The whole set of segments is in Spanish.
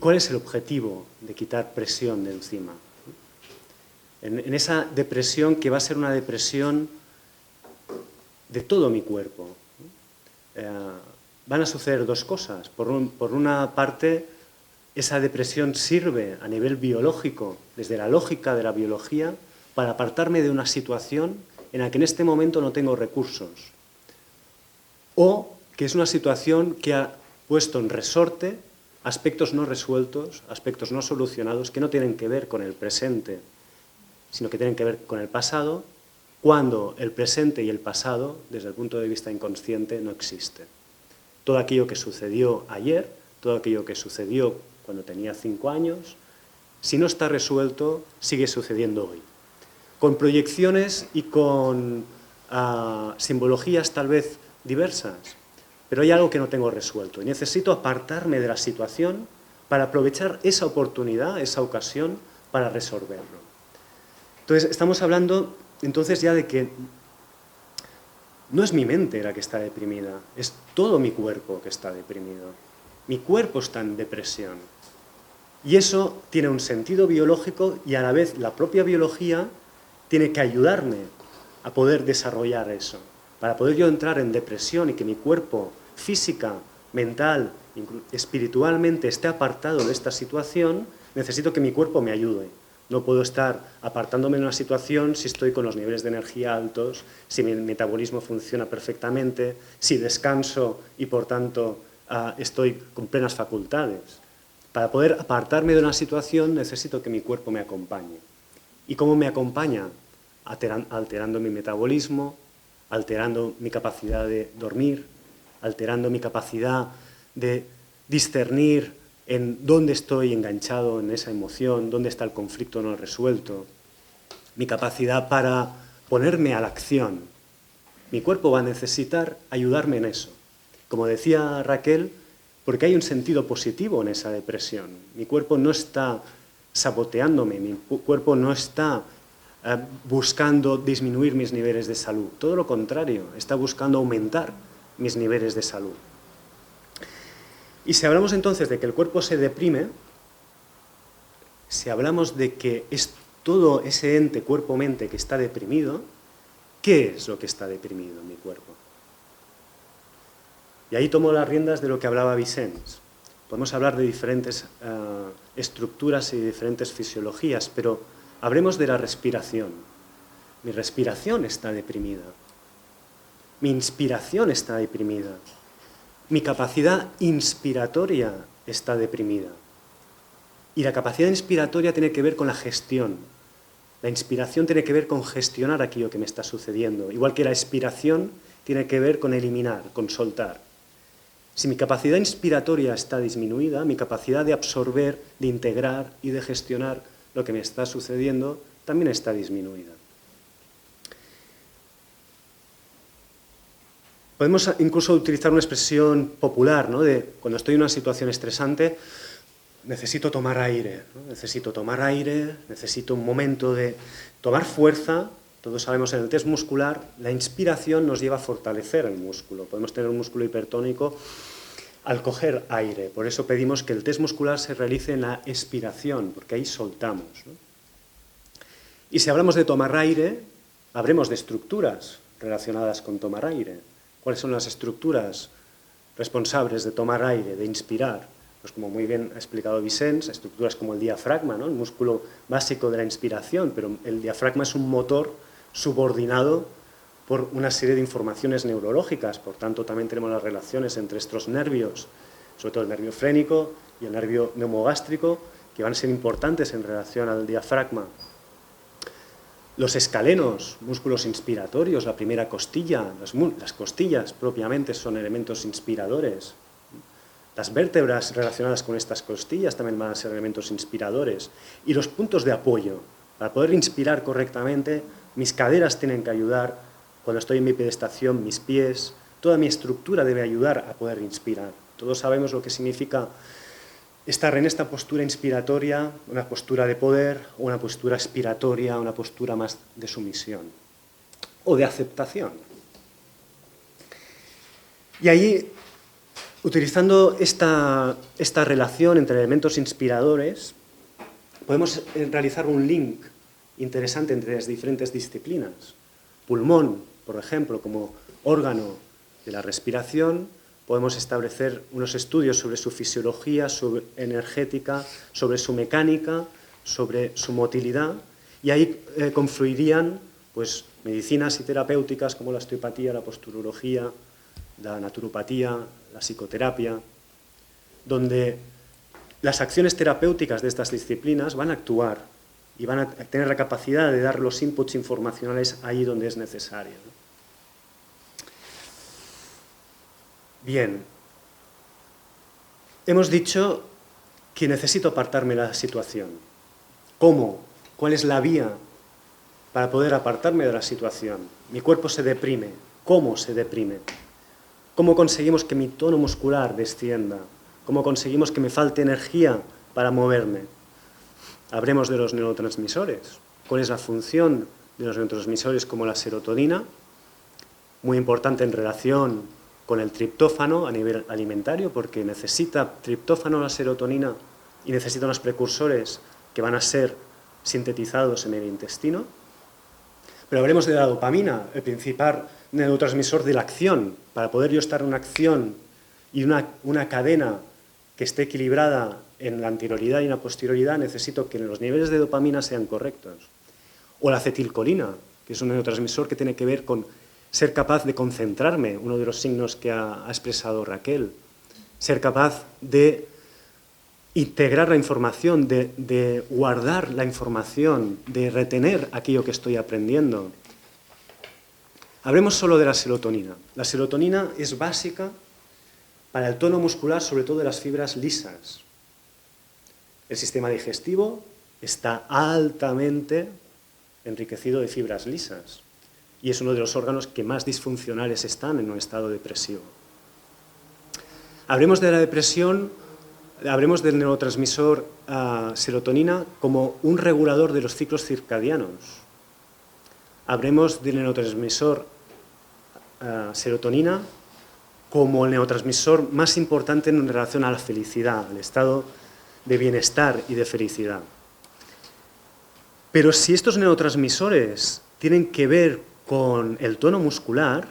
¿cuál es el objetivo de quitar presión de encima? En esa depresión que va a ser una depresión de todo mi cuerpo. Van a suceder dos cosas. Por una parte, esa depresión sirve a nivel biológico, desde la lógica de la biología, para apartarme de una situación en la que en este momento no tengo recursos. O que es una situación que ha puesto en resorte aspectos no resueltos, aspectos no solucionados, que no tienen que ver con el presente, sino que tienen que ver con el pasado, cuando el presente y el pasado, desde el punto de vista inconsciente, no existen. Todo aquello que sucedió ayer, todo aquello que sucedió cuando tenía 5 años, si no está resuelto, sigue sucediendo hoy. Con proyecciones y con simbologías tal vez diversas, pero hay algo que no tengo resuelto y necesito apartarme de la situación para aprovechar esa oportunidad, esa ocasión, para resolverlo. Entonces, estamos hablando entonces ya de que no es mi mente la que está deprimida, es todo mi cuerpo que está deprimido. Mi cuerpo está en depresión. Y eso tiene un sentido biológico y a la vez la propia biología tiene que ayudarme a poder desarrollar eso. Para poder yo entrar en depresión y que mi cuerpo física, mental, espiritualmente esté apartado de esta situación, necesito que mi cuerpo me ayude. No puedo estar apartándome de una situación si estoy con los niveles de energía altos, si mi metabolismo funciona perfectamente, si descanso y por tanto estoy con plenas facultades. Para poder apartarme de una situación necesito que mi cuerpo me acompañe. ¿Y cómo me acompaña? Alterando mi metabolismo, alterando mi capacidad de dormir, alterando mi capacidad de discernir en dónde estoy enganchado en esa emoción, dónde está el conflicto no resuelto, mi capacidad para ponerme a la acción. Mi cuerpo va a necesitar ayudarme en eso. Como decía Raquel, porque hay un sentido positivo en esa depresión. Mi cuerpo no está saboteándome, mi cuerpo no está buscando disminuir mis niveles de salud. Todo lo contrario, está buscando aumentar mis niveles de salud. Y si hablamos entonces de que el cuerpo se deprime, si hablamos de que es todo ese ente cuerpo-mente que está deprimido, ¿qué es lo que está deprimido en mi cuerpo? Y ahí tomo las riendas de lo que hablaba Vicens. Podemos hablar de diferentes estructuras y diferentes fisiologías, pero hablemos de la respiración. Mi respiración está deprimida. Mi inspiración está deprimida. Mi capacidad inspiratoria está deprimida. Y la capacidad inspiratoria tiene que ver con la gestión. La inspiración tiene que ver con gestionar aquello que me está sucediendo, igual que la expiración tiene que ver con eliminar, con soltar. Si mi capacidad inspiratoria está disminuida, mi capacidad de absorber, de integrar y de gestionar lo que me está sucediendo también está disminuida. Podemos incluso utilizar una expresión popular, ¿no? De cuando estoy en una situación estresante, necesito tomar aire, ¿no? Necesito tomar aire, necesito un momento de tomar fuerza. Todos sabemos en el test muscular, la inspiración nos lleva a fortalecer el músculo. Podemos tener un músculo hipertónico al coger aire. Por eso pedimos que el test muscular se realice en la expiración, porque ahí soltamos, ¿no? Y si hablamos de tomar aire, hablemos de estructuras relacionadas con tomar aire. ¿Cuáles son las estructuras responsables de tomar aire, de inspirar? Pues como muy bien ha explicado Vicens, estructuras como el diafragma, ¿no? El músculo básico de la inspiración, pero el diafragma es un motor subordinado por una serie de informaciones neurológicas, por tanto también tenemos las relaciones entre estos nervios, sobre todo el nervio frénico y el nervio neumogástrico, que van a ser importantes en relación al diafragma. Los escalenos, músculos inspiratorios, la primera costilla, las costillas propiamente son elementos inspiradores. Las vértebras relacionadas con estas costillas también van a ser elementos inspiradores. Y los puntos de apoyo. Para poder inspirar correctamente, mis caderas tienen que ayudar. Cuando estoy en mi pedestación, mis pies, toda mi estructura debe ayudar a poder inspirar. Todos sabemos lo que significa estar en esta postura inspiratoria, una postura de poder, o una postura expiratoria, una postura más de sumisión o de aceptación. Y ahí Utilizando esta relación entre elementos inspiradores, podemos realizar un link interesante entre las diferentes disciplinas. Pulmón, por ejemplo, como órgano de la respiración, podemos establecer unos estudios sobre su fisiología, su energética, sobre su mecánica, sobre su motilidad, y ahí confluirían pues, medicinas y terapéuticas como la osteopatía, la posturología, la naturopatía, la psicoterapia, donde las acciones terapéuticas de estas disciplinas van a actuar y van a tener la capacidad de dar los inputs informacionales ahí donde es necesario. Bien, hemos dicho que necesito apartarme de la situación. ¿Cómo? ¿Cuál es la vía para poder apartarme de la situación? Mi cuerpo se deprime. ¿Cómo se deprime? ¿Cómo conseguimos que mi tono muscular descienda? ¿Cómo conseguimos que me falte energía para moverme? Hablemos de los neurotransmisores. ¿Cuál es la función de los neurotransmisores como la serotonina? Muy importante en relación con el triptófano a nivel alimentario, porque necesita triptófano la serotonina y necesita unos precursores que van a ser sintetizados en el intestino. Pero hablemos de la dopamina, el principal neurotransmisor de la acción. Para poder yo estar en una acción y una cadena que esté equilibrada en la anterioridad y en la posterioridad, necesito que los niveles de dopamina sean correctos. O la acetilcolina, que es un neurotransmisor que tiene que ver con ser capaz de concentrarme, uno de los signos que ha expresado Raquel. Ser capaz de integrar la información, de guardar la información, de retener aquello que estoy aprendiendo. Hablemos solo de la serotonina. La serotonina es básica para el tono muscular, sobre todo de las fibras lisas. El sistema digestivo está altamente enriquecido de fibras lisas y es uno de los órganos que más disfuncionales están en un estado depresivo. Hablemos de la depresión, hablemos del neurotransmisor serotonina como un regulador de los ciclos circadianos. Hablemos del neurotransmisor serotonina como el neurotransmisor más importante en relación a la felicidad, al estado de bienestar y de felicidad. Pero si estos neurotransmisores tienen que ver con el tono muscular,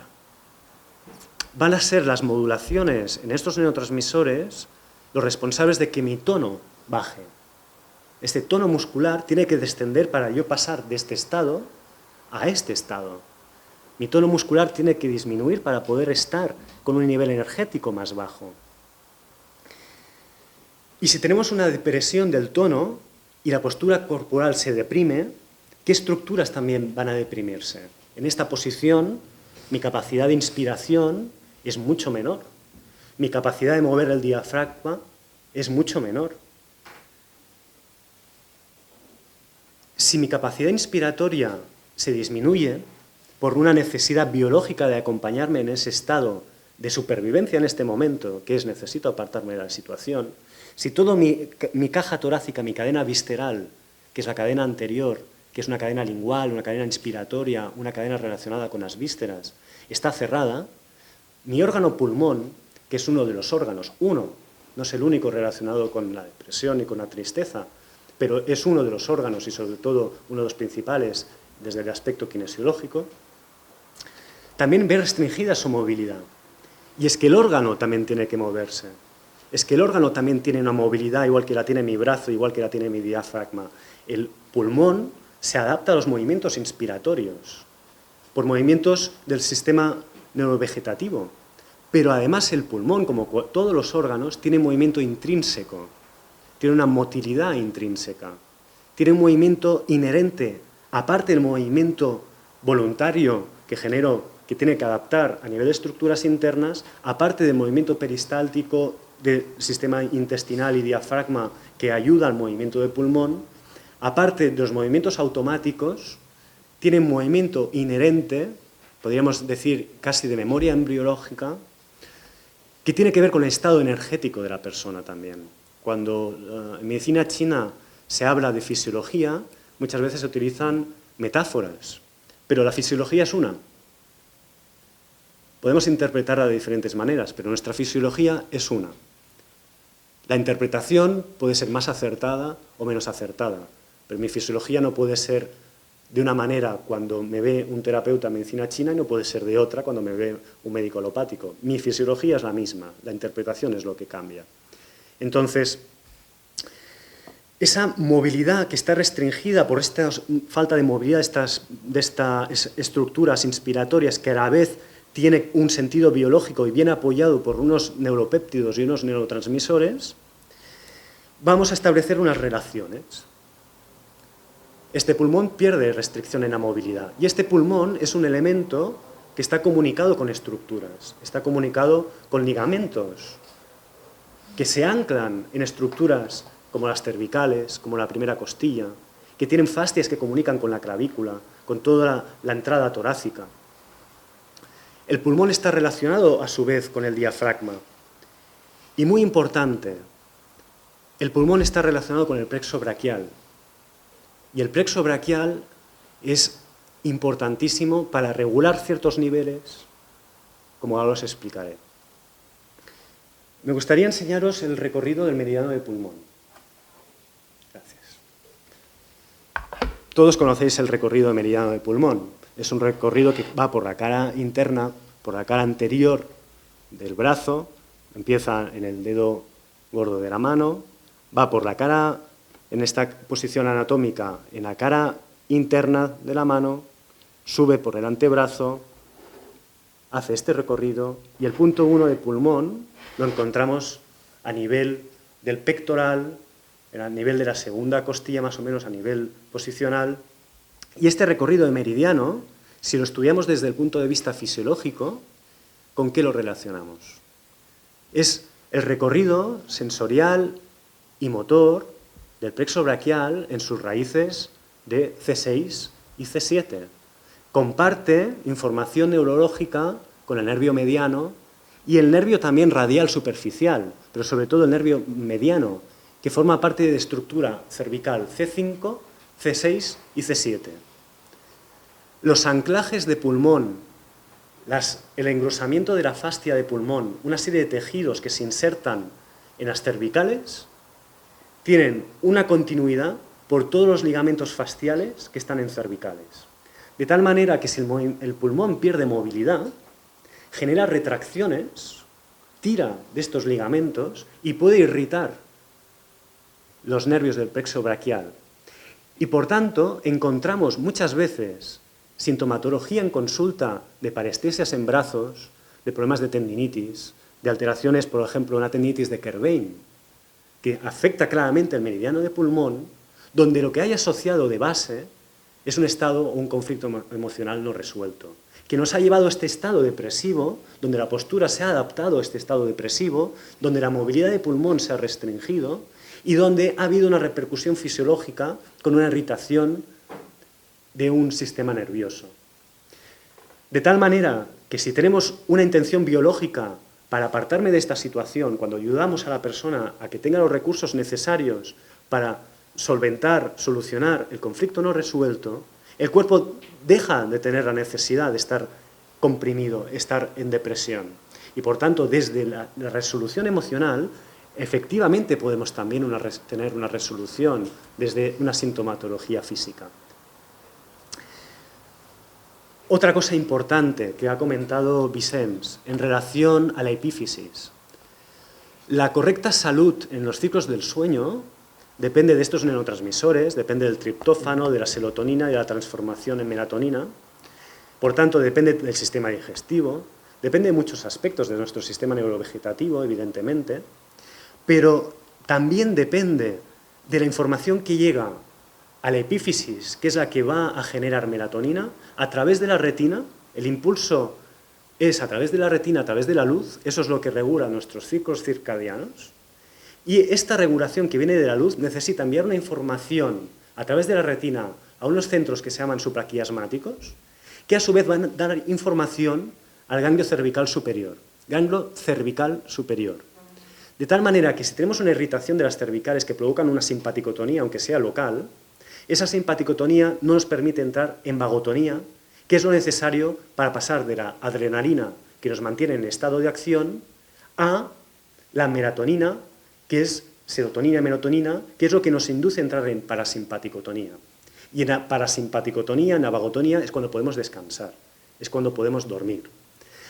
van a ser las modulaciones en estos neurotransmisores los responsables de que mi tono baje. Este tono muscular tiene que descender para yo pasar de este estado a este estado. Mi tono muscular tiene que disminuir para poder estar con un nivel energético más bajo. Y si tenemos una depresión del tono y la postura corporal se deprime, ¿qué estructuras también van a deprimirse? En esta posición, mi capacidad de inspiración es mucho menor. Mi capacidad de mover el diafragma es mucho menor. Si mi capacidad inspiratoria se disminuye por una necesidad biológica de acompañarme en ese estado de supervivencia en este momento, que es necesito apartarme de la situación, si toda mi caja torácica, mi cadena visceral, que es la cadena anterior, que es una cadena lingual, una cadena inspiratoria, una cadena relacionada con las vísceras, está cerrada, mi órgano pulmón, que es uno de los órganos, no es el único relacionado con la depresión y con la tristeza, pero es uno de los órganos y sobre todo uno de los principales desde el aspecto kinesiológico, también ve restringida su movilidad. Y es que el órgano también tiene que moverse. Es que el órgano también tiene una movilidad igual que la tiene mi brazo, igual que la tiene mi diafragma. El pulmón se adapta a los movimientos inspiratorios, por movimientos del sistema neurovegetativo. Pero además el pulmón, como todos los órganos, tiene movimiento intrínseco, tiene una motilidad intrínseca, tiene un movimiento inherente, aparte del movimiento voluntario que genero, que tiene que adaptar a nivel de estructuras internas, aparte del movimiento peristáltico del sistema intestinal y diafragma que ayuda al movimiento del pulmón, aparte de los movimientos automáticos, tiene un movimiento inherente, podríamos decir casi de memoria embriológica, que tiene que ver con el estado energético de la persona también. Cuando en medicina china se habla de fisiología, muchas veces se utilizan metáforas, pero la fisiología es una. Podemos interpretarla de diferentes maneras, pero nuestra fisiología es una. La interpretación puede ser más acertada o menos acertada, pero mi fisiología no puede ser de una manera cuando me ve un terapeuta de medicina china y no puede ser de otra cuando me ve un médico alopático. Mi fisiología es la misma, la interpretación es lo que cambia. Entonces, esa movilidad que está restringida por esta falta de movilidad de estas estructuras inspiratorias que a la vez tiene un sentido biológico y viene apoyado por unos neuropéptidos y unos neurotransmisores, vamos a establecer unas relaciones. Este pulmón pierde restricción en la movilidad y este pulmón es un elemento que está comunicado con estructuras, está comunicado con ligamentos que se anclan en estructuras como las cervicales, como la primera costilla, que tienen fascias que comunican con la clavícula, con toda la entrada torácica. El pulmón está relacionado a su vez con el diafragma. Y muy importante, el pulmón está relacionado con el plexo braquial. Y el plexo braquial es importantísimo para regular ciertos niveles, como ahora os explicaré. Me gustaría enseñaros el recorrido del meridiano del pulmón. Gracias. Todos conocéis el recorrido del meridiano del pulmón. Es un recorrido que va por la cara interna, por la cara anterior del brazo, empieza en el dedo gordo de la mano, va por la cara, en esta posición anatómica, en la cara interna de la mano, sube por el antebrazo, hace este recorrido y el punto 1 del pulmón lo encontramos a nivel del pectoral, a nivel de la segunda costilla más o menos a nivel posicional. Y este recorrido de meridiano, si lo estudiamos desde el punto de vista fisiológico, ¿con qué lo relacionamos? Es el recorrido sensorial y motor del plexo braquial en sus raíces de C6 y C7. Comparte información neurológica con el nervio mediano y el nervio también radial superficial, pero sobre todo el nervio mediano, que forma parte de estructura cervical C5, C6 y C7. Los anclajes de pulmón, el engrosamiento de la fascia de pulmón, una serie de tejidos que se insertan en las cervicales, tienen una continuidad por todos los ligamentos fasciales que están en cervicales. De tal manera que si el pulmón pierde movilidad, genera retracciones, tira de estos ligamentos y puede irritar los nervios del plexo braquial. Y por tanto, encontramos muchas veces sintomatología en consulta de parestesias en brazos, de problemas de tendinitis, de alteraciones, por ejemplo, una tendinitis de Kerbein, que afecta claramente el meridiano de pulmón, donde lo que hay asociado de base es un estado o un conflicto emocional no resuelto, que nos ha llevado a este estado depresivo, donde la postura se ha adaptado a este estado depresivo, donde la movilidad de pulmón se ha restringido y donde ha habido una repercusión fisiológica con una irritación de un sistema nervioso. De tal manera que si tenemos una intención biológica para apartarme de esta situación, cuando ayudamos a la persona a que tenga los recursos necesarios para solventar, solucionar el conflicto no resuelto, el cuerpo deja de tener la necesidad de estar comprimido, estar en depresión. Y por tanto, desde la resolución emocional, efectivamente podemos también tener una resolución desde una sintomatología física. Otra cosa importante que ha comentado Vicens en relación a la epífisis. La correcta salud en los ciclos del sueño depende de estos neurotransmisores, depende del triptófano, de la serotonina y de la transformación en melatonina. Por tanto, depende del sistema digestivo, depende de muchos aspectos de nuestro sistema neurovegetativo, evidentemente, pero también depende de la información que llega a la epífisis, que es la que va a generar melatonina, a través de la retina. El impulso es a través de la retina, a través de la luz, eso es lo que regula nuestros ciclos circadianos. Y esta regulación que viene de la luz necesita enviar una información a través de la retina a unos centros que se llaman supraquiasmáticos, que a su vez van a dar información al ganglio cervical superior. Ganglio cervical superior. De tal manera que si tenemos una irritación de las cervicales que provocan una simpaticotonía, aunque sea local, esa simpaticotonía no nos permite entrar en vagotonía, que es lo necesario para pasar de la adrenalina que nos mantiene en estado de acción, a la melatonina, que es serotonina y melatonina, que es lo que nos induce a entrar en parasimpaticotonía. Y en la parasimpaticotonía, en la vagotonía, es cuando podemos descansar, es cuando podemos dormir.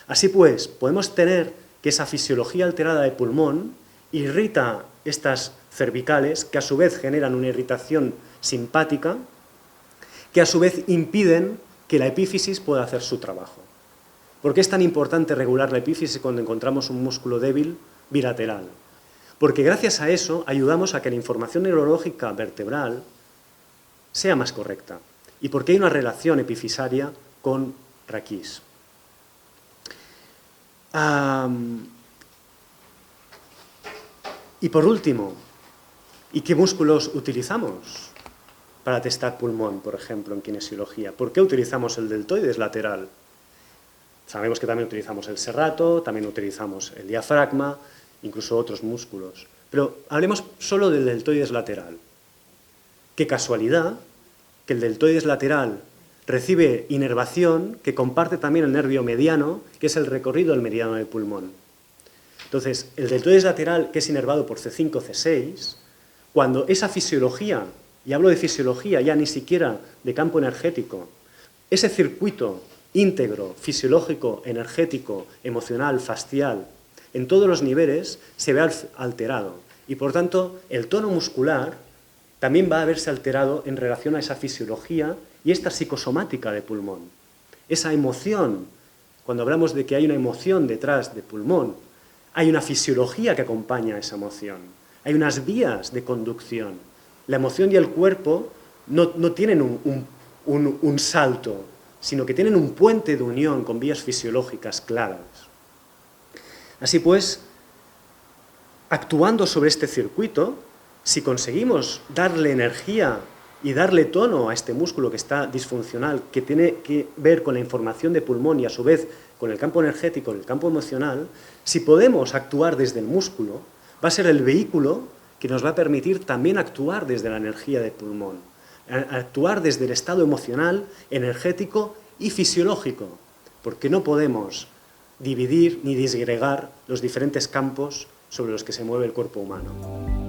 Así pues, podemos tener que esa fisiología alterada del pulmón irrita estas cervicales, que a su vez generan una irritación simpática, que a su vez impiden que la epífisis pueda hacer su trabajo. ¿Por qué es tan importante regular la epífisis cuando encontramos un músculo débil bilateral? Porque gracias a eso ayudamos a que la información neurológica vertebral sea más correcta y porque hay una relación epifisaria con raquís. Y por último, ¿y qué músculos utilizamos para testar pulmón, por ejemplo, en kinesiología? ¿Por qué utilizamos el deltoides lateral? Sabemos que también utilizamos el serrato, también utilizamos el diafragma, incluso otros músculos. Pero hablemos solo del deltoides lateral. Qué casualidad que el deltoides lateral recibe inervación que comparte también el nervio mediano, que es el recorrido del meridiano del pulmón. Entonces, el deltoides lateral, que es inervado por C5, C6, cuando esa fisiología, y hablo de fisiología ya ni siquiera de campo energético, ese circuito íntegro, fisiológico, energético, emocional, facial, en todos los niveles se ve alterado. Y por tanto, el tono muscular también va a verse alterado en relación a esa fisiología y esta psicosomática de pulmón. Esa emoción, cuando hablamos de que hay una emoción detrás de pulmón, hay una fisiología que acompaña a esa emoción. Hay unas vías de conducción. La emoción y el cuerpo no tienen un salto, sino que tienen un puente de unión con vías fisiológicas claras. Así pues, actuando sobre este circuito, si conseguimos darle energía y darle tono a este músculo que está disfuncional, que tiene que ver con la información de pulmón y a su vez con el campo energético, el campo emocional, si podemos actuar desde el músculo, va a ser el vehículo que nos va a permitir también actuar desde la energía de pulmón, actuar desde el estado emocional, energético y fisiológico, porque no podemos dividir ni disgregar los diferentes campos sobre los que se mueve el cuerpo humano.